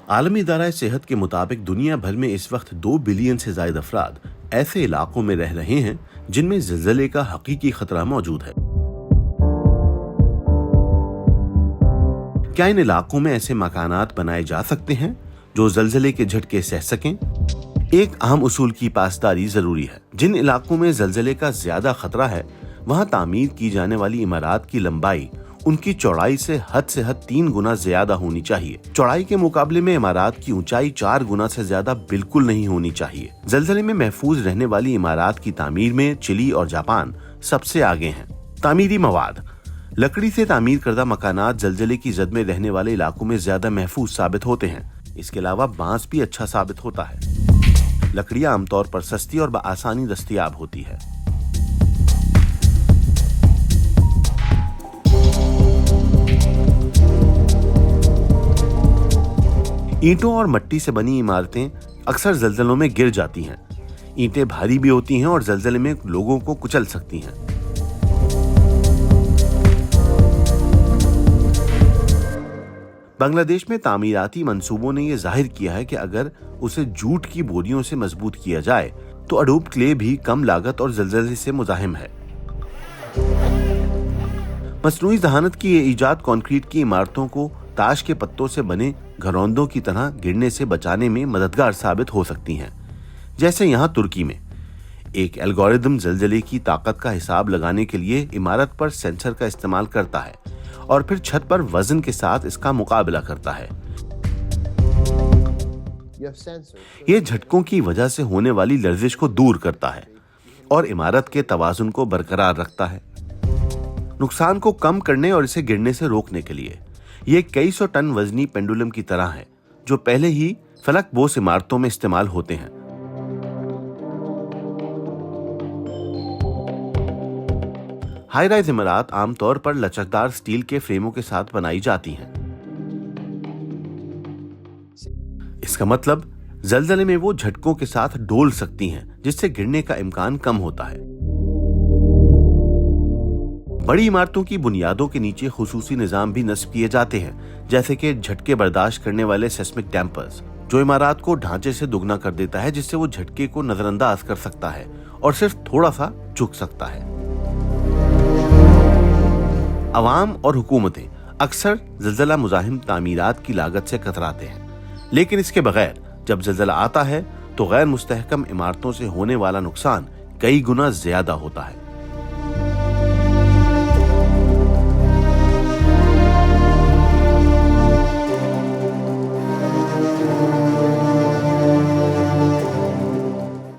عالمی ادارہ صحت کے مطابق دنیا بھر میں اس وقت 2 بلین سے زائد افراد ایسے علاقوں میں رہ رہے ہیں جن میں زلزلے کا حقیقی خطرہ موجود ہے۔ کیا ان علاقوں میں ایسے مکانات بنائے جا سکتے ہیں جو زلزلے کے جھٹکے سہ سکیں؟ ایک اہم اصول کی پاسداری ضروری ہے۔ جن علاقوں میں زلزلے کا زیادہ خطرہ ہے وہاں تعمیر کی جانے والی عمارات کی لمبائی ان کی چوڑائی سے حد 3 گنا زیادہ ہونی چاہیے۔ چوڑائی کے مقابلے میں عمارات کی اونچائی 4 گنا سے زیادہ بالکل نہیں ہونی چاہیے۔ زلزلے میں محفوظ رہنے والی عمارات کی تعمیر میں چلی اور جاپان سب سے آگے ہیں۔ تعمیری مواد: لکڑی سے تعمیر کردہ مکانات زلزلے کی زد میں رہنے والے علاقوں میں زیادہ محفوظ ثابت ہوتے ہیں۔ اس کے علاوہ بانس بھی اچھا ثابت ہوتا ہے۔ لکڑیاں عام طور پر سستی اور بآسانی دستیاب ہوتی ہے۔ اینٹوں اور مٹی سے بنی عمارتیں اکثر زلزلوں میں گر جاتی ہیں۔ اینٹیں بھاری بھی ہوتی ہیں اور زلزلے میں لوگوں کو کچل سکتی ہیں۔ بنگلہ دیش میں تعمیراتی منصوبوں نے یہ ظاہر کیا ہے کہ اگر اسے جوٹ کی بوریوں سے مضبوط کیا جائے تو اڈوب کلے بھی کم لاگت اور زلزلے سے مزاحم ہے۔ مصنوعی ذہانت کی یہ ایجاد کنکریٹ کی عمارتوں کو تاش کے پتوں سے بنے گھروندوں کی طرح گرنے سے بچانے میں مددگار ثابت ہو سکتی ہیں۔ جیسے یہاں ترکی میں ایک الگورتھم زلزلے کی طاقت کا حساب لگانے کے لیے عمارت پر سینسر کا استعمال کرتا ہے اور پھر چھت پر وزن کے ساتھ اس کا مقابلہ کرتا ہے۔ یہ جھٹکوں کی وجہ سے ہونے والی لرزش کو دور کرتا ہے اور عمارت کے توازن کو برقرار رکھتا ہے۔ نقصان کو کم کرنے اور اسے گرنے سے روکنے کے لیے یہ کئی سو ٹن وزنی پینڈولم کی طرح ہے جو پہلے ہی فلک بوس عمارتوں میں استعمال ہوتے ہیں۔ ہائی رائز عمارات عام طور پر لچکدار سٹیل کے فریموں کے ساتھ بنائی جاتی ہیں۔ اس کا مطلب زلزلے میں وہ جھٹکوں کے ساتھ ڈول سکتی ہیں جس سے گرنے کا امکان کم ہوتا ہے۔ بڑی عمارتوں کی بنیادوں کے نیچے خصوصی نظام بھی نصب کیے جاتے ہیں جیسے کہ جھٹکے برداشت کرنے والے سیسمک ڈیمپرز جو عمارات کو ڈھانچے سے دگنا کر دیتا ہے جس سے وہ جھٹکے کو نظر انداز کر سکتا ہے اور صرف تھوڑا سا جھک سکتا ہے۔ عوام اور حکومتیں اکثر زلزلہ مزاحم تعمیرات کی لاگت سے کتراتے ہیں، لیکن اس کے بغیر جب زلزلہ آتا ہے تو غیر مستحکم عمارتوں سے ہونے والا نقصان کئی گنا زیادہ ہوتا ہے۔